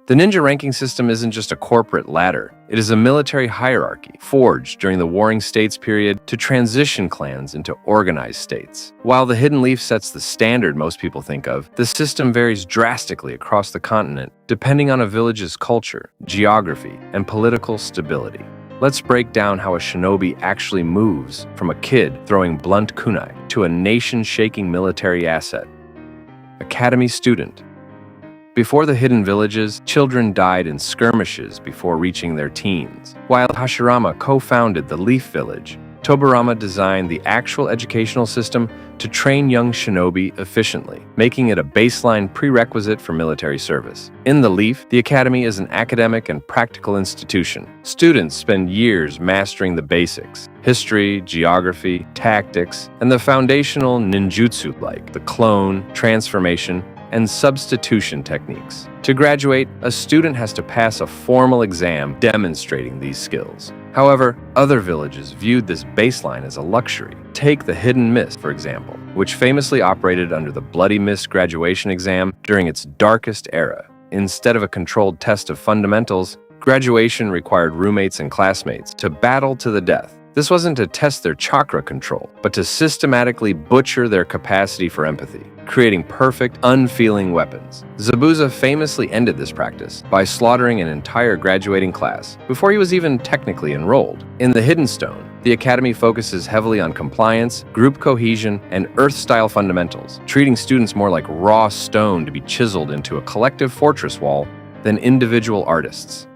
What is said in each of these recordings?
The ninja ranking system isn't just a corporate ladder. It is a military hierarchy forged during the Warring States period to transition clans into organized states. While the Hidden Leaf sets the standard most people think of, the system varies drastically across the continent depending on a village's culture, geography, and political stability. Let's break down how a shinobi actually moves from a kid throwing blunt kunai to a nation-shaking military asset. Academy student. Before the hidden villages, children died in skirmishes before reaching their teens. While Hashirama co-founded the Leaf Village, Tobarama designed the actual educational system to train young shinobi efficiently, making it a baseline prerequisite for military service. In the Leaf, the academy is an academic and practical institution. Students spend years mastering the basics: history, geography, tactics, and the foundational ninjutsu like the clone, transformation, and substitution techniques. To graduate, a student has to pass a formal exam demonstrating these skills. However, other villages viewed this baseline as a luxury. Take the Hidden Mist, for example, which famously operated under the Bloody Mist graduation exam during its darkest era. Instead of a controlled test of fundamentals, graduation required roommates and classmates to battle to the death. This wasn't to test their chakra control, but to systematically butcher their capacity for empathy, creating perfect, unfeeling weapons. Zabuza famously ended this practice by slaughtering an entire graduating class before he was even technically enrolled. In the Hidden Stone, the academy focuses heavily on compliance, group cohesion, and Earth-style fundamentals, treating students more like raw stone to be chiseled into a collective fortress wall than individual artists.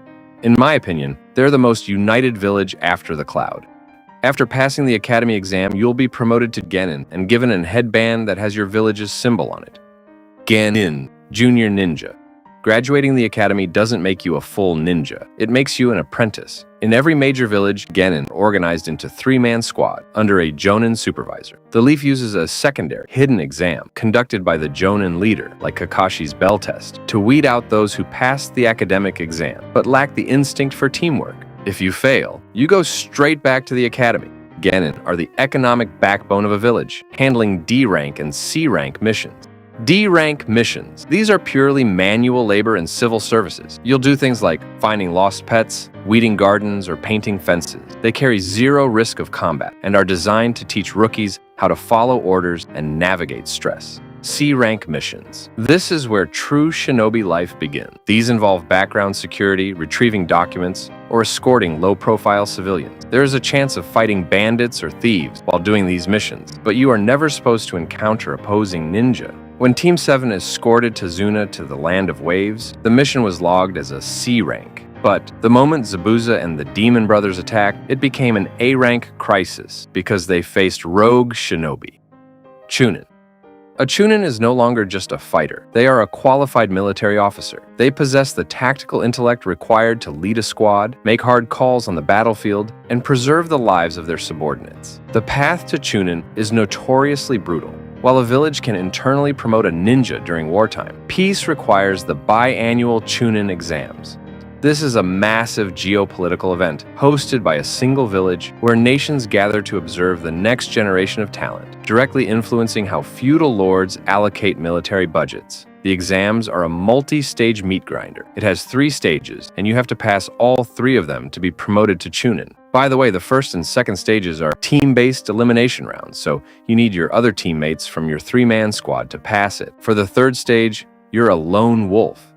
In my opinion, they're the most united village after the Cloud. After passing the academy exam, you'll be promoted to Genin and given a headband that has your village's symbol on it. Genin, Junior Ninja. Graduating the academy doesn't make you a full ninja. It makes you an apprentice. In every major village, Genin are organized into three-man squad under a Jonin supervisor. The Leaf uses a secondary, hidden exam conducted by the Jonin leader, like Kakashi's bell test, to weed out those who passed the academic exam but lack the instinct for teamwork. If you fail, you go straight back to the academy. Genin are the economic backbone of a village, handling D-rank and C-rank missions. D-rank missions. These are purely manual labor and civil services. You'll do things like finding lost pets, weeding gardens, or painting fences. They carry zero risk of combat and are designed to teach rookies how to follow orders and navigate stress. C-rank missions. This is where true shinobi life begins. These involve background security, retrieving documents, or escorting low-profile civilians. There is a chance of fighting bandits or thieves while doing these missions, but you are never supposed to encounter opposing ninja. When Team 7 escorted Tazuna to the Land of Waves, the mission was logged as a C rank. But the moment Zabuza and the Demon Brothers attacked, it became an A-rank crisis because they faced rogue shinobi. Chunin. A Chunin is no longer just a fighter. They are a qualified military officer. They possess the tactical intellect required to lead a squad, make hard calls on the battlefield, and preserve the lives of their subordinates. The path to Chunin is notoriously brutal. While a village can internally promote a ninja during wartime, peace requires the biannual Chunin exams. This is a massive geopolitical event hosted by a single village where nations gather to observe the next generation of talent, directly influencing how feudal lords allocate military budgets. The exams are a multi-stage meat grinder. It has 3 stages, and you have to pass all 3 of them to be promoted to Chunin. By the way, the first and second stages are team-based elimination rounds, so you need your other teammates from your 3-man squad to pass it. For the third stage, you're a lone wolf.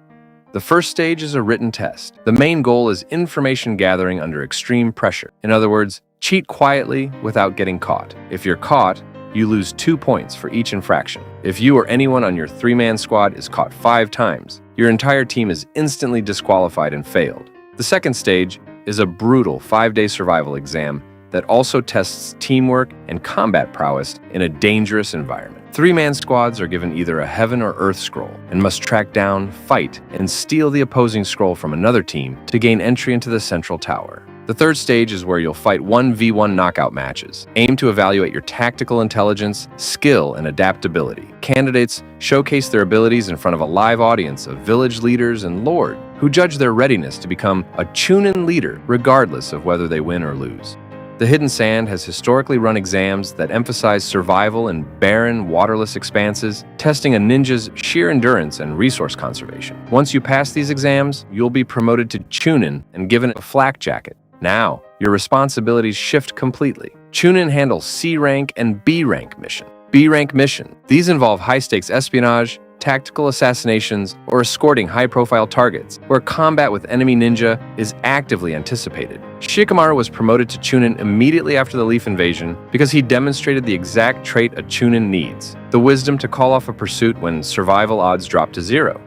The first stage is a written test. The main goal is information gathering under extreme pressure. In other words, cheat quietly without getting caught. If you're caught, you lose 2 points for each infraction. If you or anyone on your 3-man squad is caught 5 times, your entire team is instantly disqualified and failed. The second stage is a brutal 5-day survival exam that also tests teamwork and combat prowess in a dangerous environment. 3-man squads are given either a heaven or earth scroll and must track down, fight, and steal the opposing scroll from another team to gain entry into the central tower. The third stage is where you'll fight 1v1 knockout matches. Aim to evaluate your tactical intelligence, skill, and adaptability. Candidates showcase their abilities in front of a live audience of village leaders and lord who judge their readiness to become a Chunin leader regardless of whether they win or lose. The Hidden Sand has historically run exams that emphasize survival in barren, waterless expanses, testing a ninja's sheer endurance and resource conservation. Once you pass these exams, you'll be promoted to Chunin and given a flak jacket. Now, your responsibilities shift completely. Chunin handles C-rank and B-rank mission. B-rank mission. These involve high-stakes espionage, tactical assassinations, or escorting high-profile targets, where combat with enemy ninja is actively anticipated. Shikamaru was promoted to Chunin immediately after the Leaf invasion because he demonstrated the exact trait a Chunin needs: the wisdom to call off a pursuit when survival odds drop to 0.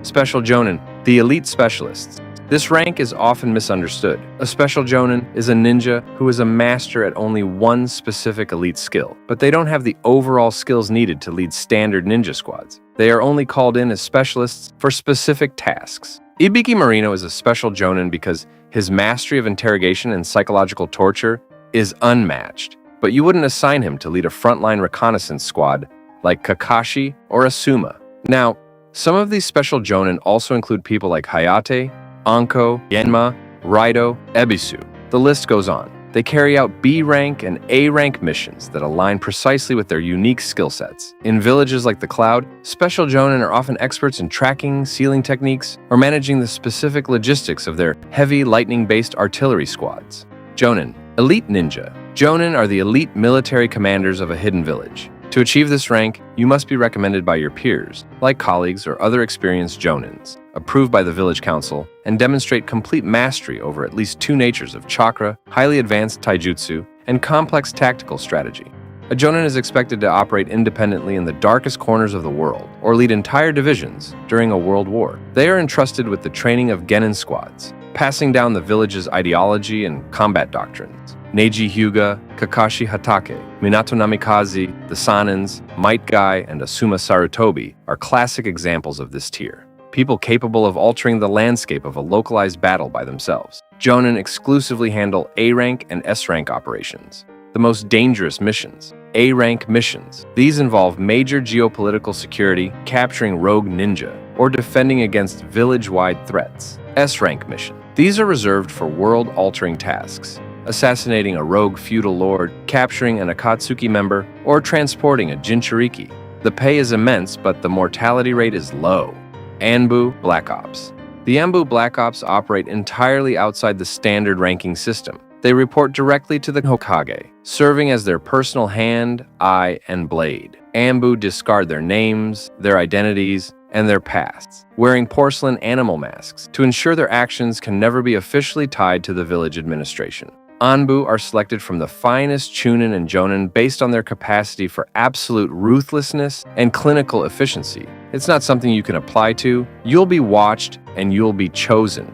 Special Jonin, the elite specialists. This rank is often misunderstood. A Special Jonin is a ninja who is a master at only one specific elite skill, but they don't have the overall skills needed to lead standard ninja squads. They are only called in as specialists for specific tasks. Ibiki Marino is a Special Jonin because his mastery of interrogation and psychological torture is unmatched, but you wouldn't assign him to lead a frontline reconnaissance squad like Kakashi or Asuma. Now, some of these Special Jonin also include people like Hayate, Anko, Genma, Raido, Ebisu. The list goes on. They carry out B-rank and A-rank missions that align precisely with their unique skill sets. In villages like the Cloud, Special Jonin are often experts in tracking, sealing techniques, or managing the specific logistics of their heavy lightning-based artillery squads. Jonin, Elite Ninja. Jonin are the elite military commanders of a hidden village. To achieve this rank, you must be recommended by your peers, like colleagues or other experienced Jonins, approved by the village council, and demonstrate complete mastery over at least 2 natures of chakra, highly advanced taijutsu, and complex tactical strategy. A Jonin is expected to operate independently in the darkest corners of the world, or lead entire divisions during a world war. They are entrusted with the training of Genin squads, passing down the village's ideology and combat doctrines. Neji Hyuga, Kakashi Hatake, Minato Namikaze, the Sanins, Might Guy, and Asuma Sarutobi are classic examples of this tier. People capable of altering the landscape of a localized battle by themselves. Jonin exclusively handle A-rank and S-rank operations. The most dangerous missions. A-rank missions. These involve major geopolitical security, capturing rogue ninja, or defending against village-wide threats. S-rank mission. These are reserved for world-altering tasks. Assassinating a rogue feudal lord, capturing an Akatsuki member, or transporting a Jinchuriki. The pay is immense, but the mortality rate is low. Anbu Black Ops. The Anbu Black Ops operate entirely outside the standard ranking system. They report directly to the Hokage, serving as their personal hand, eye, and blade. Anbu discard their names, their identities, and their pasts, wearing porcelain animal masks to ensure their actions can never be officially tied to the village administration. Anbu are selected from the finest Chunin and Jonin based on their capacity for absolute ruthlessness and clinical efficiency. It's not something you can apply to. You'll be watched and you'll be chosen.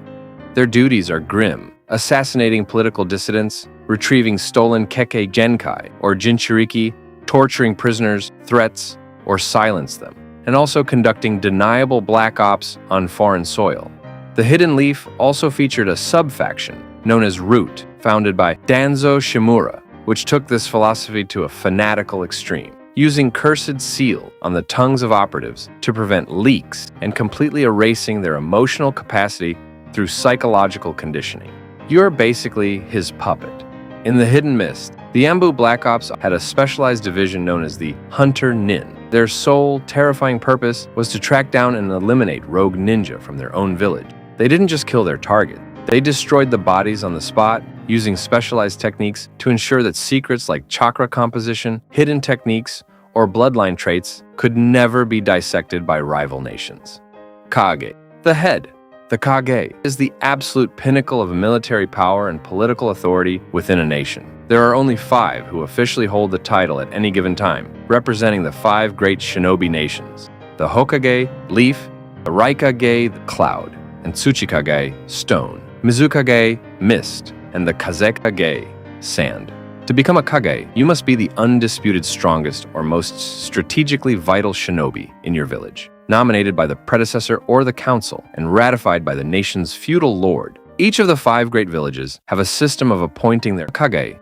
Their duties are grim, assassinating political dissidents, retrieving stolen Kage Genkai or Jinchuriki, torturing prisoners, threats, or silence them, and also conducting deniable black ops on foreign soil. The Hidden Leaf also featured a sub-faction known as Root, founded by Danzo Shimura, which took this philosophy to a fanatical extreme, using Cursed Seal on the tongues of operatives to prevent leaks and completely erasing their emotional capacity through psychological conditioning. You're basically his puppet. In the Hidden Mist, the Anbu Black Ops had a specialized division known as the Hunter Nin. Their sole, terrifying purpose was to track down and eliminate rogue ninja from their own village. They didn't just kill their target. They destroyed the bodies on the spot, using specialized techniques to ensure that secrets like chakra composition, hidden techniques, or bloodline traits could never be dissected by rival nations. Kage, the head. The Kage is the absolute pinnacle of military power and political authority within a nation. There are only 5 who officially hold the title at any given time, representing the 5 great Shinobi nations: the Hokage, Leaf, the Raikage, the Cloud, and Tsuchikage, Stone, Mizukage, Mist, and the Kazekage, Sand. To become a Kage, you must be the undisputed strongest or most strategically vital shinobi in your village, nominated by the predecessor or the council, and ratified by the nation's feudal lord. Each of the 5 great villages have a system of appointing their Kage.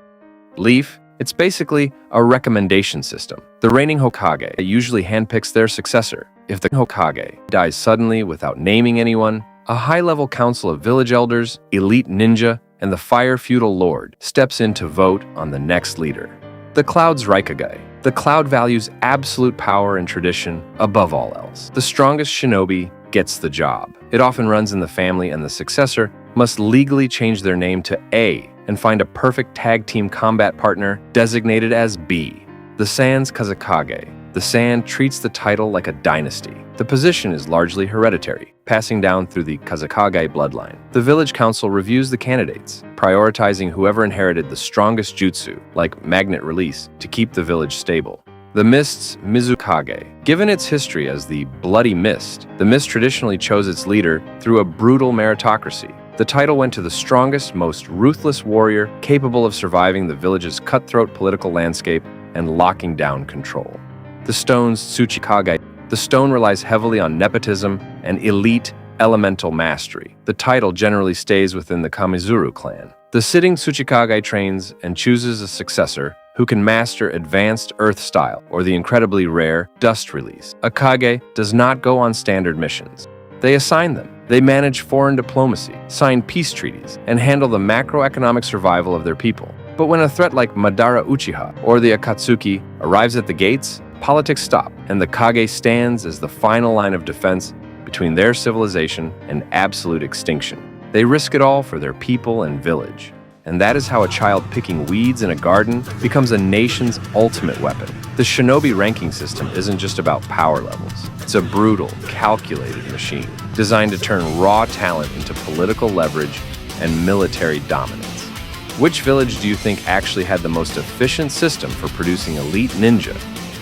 Leaf, it's basically a recommendation system. The reigning Hokage usually handpicks their successor. If the Hokage dies suddenly without naming anyone, a high-level council of village elders, elite ninja, and the Fire Feudal Lord steps in to vote on the next leader. The Cloud's Raikage. The Cloud values absolute power and tradition above all else. The strongest shinobi gets the job. It often runs in the family, and the successor must legally change their name to A and find a perfect tag team combat partner designated as B. The San's Kazekage. The San treats the title like a dynasty. The position is largely hereditary, passing down through the Kazekage bloodline. The village council reviews the candidates, prioritizing whoever inherited the strongest jutsu, like magnet release, to keep the village stable. The Mist's Mizukage. Given its history as the Bloody Mist, the Mist traditionally chose its leader through a brutal meritocracy. The title went to the strongest, most ruthless warrior capable of surviving the village's cutthroat political landscape and locking down control. The stone's Tsuchikage. The stone relies heavily on nepotism and elite elemental mastery. The title generally stays within the Kamizuru clan. The sitting Tsuchikage trains and chooses a successor who can master advanced earth style or the incredibly rare dust release. A Kage does not go on standard missions. They assign them. They manage foreign diplomacy, sign peace treaties, and handle the macroeconomic survival of their people. But when a threat like Madara Uchiha or the Akatsuki arrives at the gates, politics stop, and the Kage stands as the final line of defense between their civilization and absolute extinction. They risk it all for their people and village. And that is how a child picking weeds in a garden becomes a nation's ultimate weapon. The Shinobi ranking system isn't just about power levels. It's a brutal, calculated machine designed to turn raw talent into political leverage and military dominance. Which village do you think actually had the most efficient system for producing elite ninja?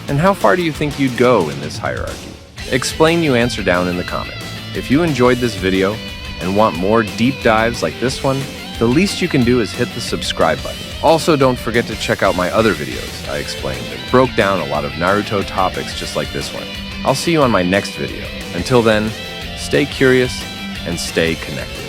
And how far do you think you'd go in this hierarchy? Explain your answer down in the comments. If you enjoyed this video and want more deep dives like this one, the least you can do is hit the subscribe button. Also, don't forget to check out my other videos I explained and broke down a lot of Naruto topics just like this one. I'll see you on my next video. Until then, stay curious and stay connected.